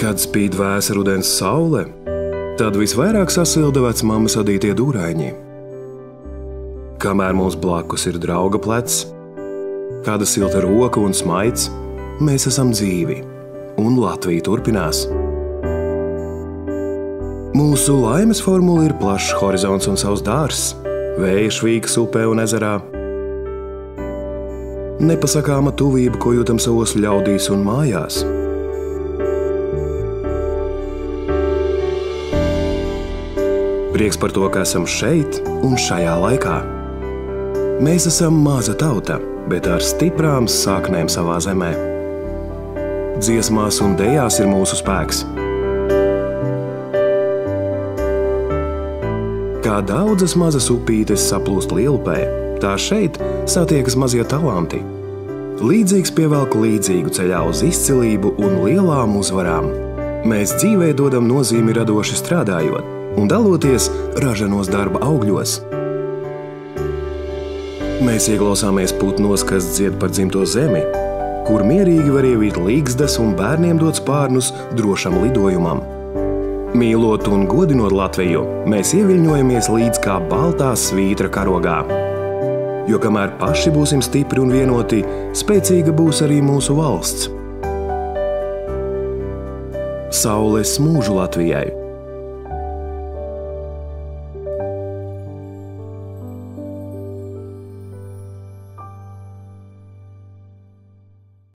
Kad spīd vēsa rudens saule, tad visvairāk sasilda vecmammas adītie dūraiņi. Kamēr mums blakus ir drauga plecs, kāda silta roka un smaids, mēs esam dzīvi, un Latvija turpinās. Mūsu laimes formula ir plašs horizonts un savs dārzs, vēja švīkas upē un ezerā, nepasakāma tuvība, ko jūtam savos ļaudīs un mājās. Prieks par to, ka esam šeit un šajā laikā. Mēs esam maza tauta, bet ar stiprām saknēm savā zemē. Dziesmās un dejās ir mūsu spēks. Kā daudzas mazas upītes saplūst lielupē, tā šeit satiekas mazie talanti. Līdzīgs pievelk līdzīgu ceļā uz izcilību un lielām uzvarām. Mēs dzīvē dodam nozīmi radoši strādājot un daloties raženos darba augļos. Mēs ieklausāmies putnos, kas dzied par dzimto zemi, kur mierīgi var ievīt līgzdas un bērniem dot spārnus drošam lidojumam. Mīlot un godinot Latviju, mēs ieviļņojamies līdz kā baltā svītra karogā. Jo kamēr paši būsim stipri un vienoti, spēcīga būs arī mūsu valsts. Saules mūžu Latvijai!